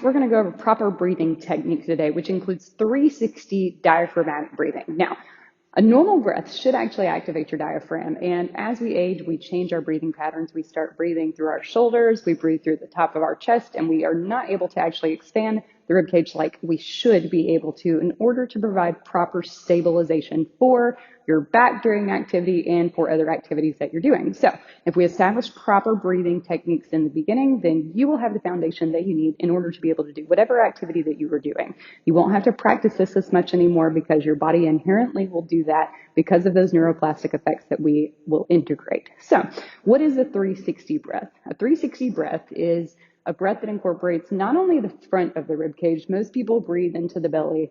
we're going to go over proper breathing technique today, which includes 360 diaphragmatic breathing. Now, a normal breath should actually activate your diaphragm. And as we age, we change our breathing patterns. We start breathing through our shoulders, we breathe through the top of our chest, and we are not able to actually expand the rib cage like we should be able to in order to provide proper stabilization for your back during activity and for other activities that you're doing. So if we establish proper breathing techniques in the beginning, then you will have the foundation that you need in order to be able to do whatever activity that you were doing. You won't have to practice this as much anymore because your body inherently will do that because of those neuroplastic effects that we will integrate. So what is a 360 breath? A 360 breath is a breath that incorporates not only the front of the rib cage. Most people breathe into the belly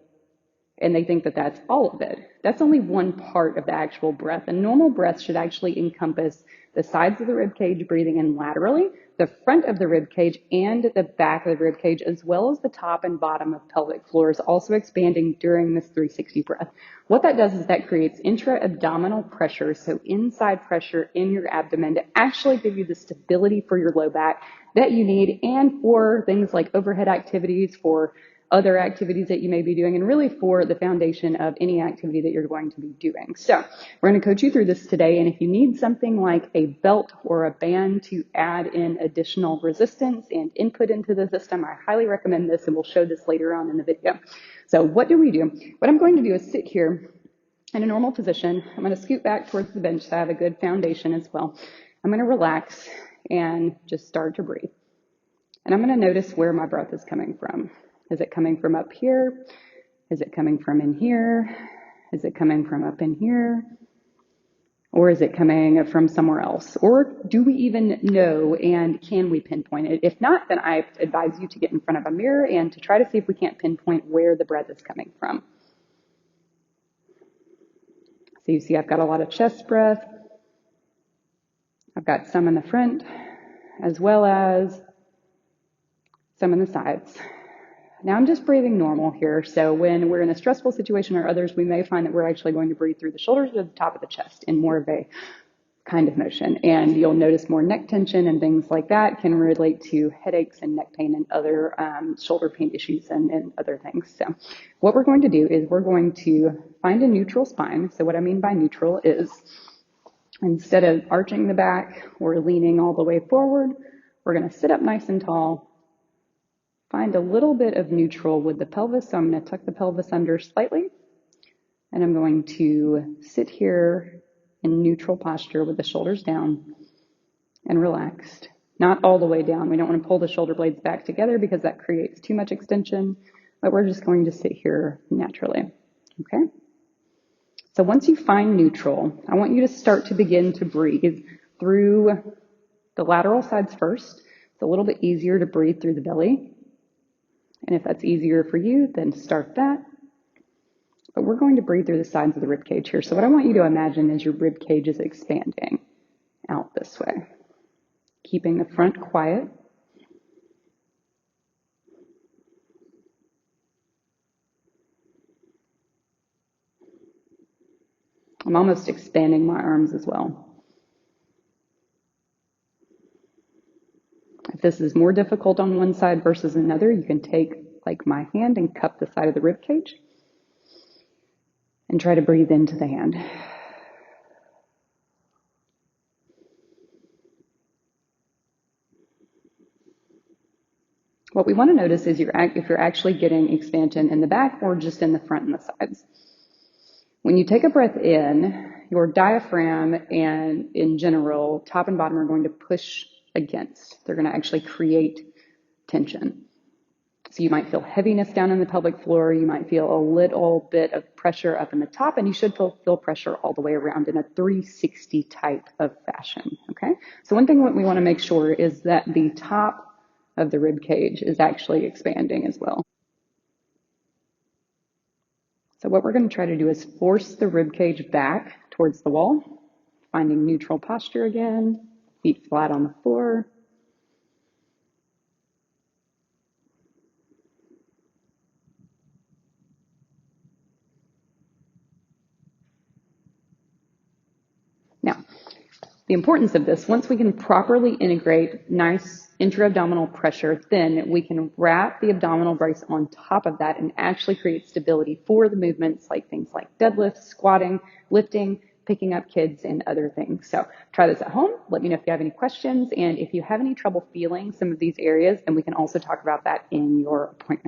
and they think that that's all of it. That's only one part of the actual breath. A normal breath should actually encompass the sides of the rib cage, breathing in laterally, the front of the rib cage and the back of the rib cage, as well as the top and bottom of pelvic floors, also expanding during this 360 breath. What that does is that creates intra-abdominal pressure, so inside pressure in your abdomen to actually give you the stability for your low back that you need and for things like overhead activities, for other activities that you may be doing, and really for the foundation of any activity that you're going to be doing. So we're going to coach you through this today, and if you need something like a belt or a band to add in additional resistance and input into the system, I highly recommend this, and we'll show this later on in the video. So what do we do? What I'm going to do is sit here in a normal position. I'm going to scoot back towards the bench so I have a good foundation as well. I'm going to relax and just start to breathe. And I'm going to notice where my breath is coming from. Is it coming from up here? Is it coming from in here? Is it coming from up in here? Or is it coming from somewhere else? Or do we even know, and can we pinpoint it? If not, then I advise you to get in front of a mirror and to try to see if we can't pinpoint where the breath is coming from. So you see I've got a lot of chest breath. I've got some in the front, as well as some in the sides. Now I'm just breathing normal here. So when we're in a stressful situation or others, we may find that we're actually going to breathe through the shoulders or the top of the chest in more of a kind of motion. And you'll notice more neck tension and things like that can relate to headaches and neck pain and other shoulder pain issues and other things. So what we're going to do is we're going to find a neutral spine. So what I mean by neutral is instead of arching the back or leaning all the way forward, we're going to sit up nice and tall. Find a little bit of neutral with the pelvis, so I'm going to tuck the pelvis under slightly, and I'm going to sit here in neutral posture with the shoulders down and relaxed. Not all the way down. We don't want to pull the shoulder blades back together because that creates too much extension, but we're just going to sit here naturally, okay? So once you find neutral, I want you to start to begin to breathe through the lateral sides first. It's a little bit easier to breathe through the belly. And if that's easier for you, then start that. But we're going to breathe through the sides of the rib cage here. So what I want you to imagine is your rib cage is expanding out this way, keeping the front quiet. I'm almost expanding my arms as well. If this is more difficult on one side versus another, you can take like my hand and cup the side of the rib cage and try to breathe into the hand. What we want to notice is if you're actually getting expansion in the back or just in the front and the sides. When you take a breath in, your diaphragm and in general, top and bottom are going to push against. They're going to actually create tension. So you might feel heaviness down in the pelvic floor. You might feel a little bit of pressure up in the top, and you should feel pressure all the way around in a 360 type of fashion, okay? So one thing that we want to make sure is that the top of the rib cage is actually expanding as well. So what we're going to try to do is force the rib cage back towards the wall, finding neutral posture again, feet flat on the floor. Now, The importance of this, once we can properly integrate nice intra-abdominal pressure, then we can wrap the abdominal brace on top of that and actually create stability for the movements like things like deadlifts, squatting, lifting, picking up kids, and other things. So try this at home. Let me know if you have any questions. And if you have any trouble feeling some of these areas, then we can also talk about that in your appointment.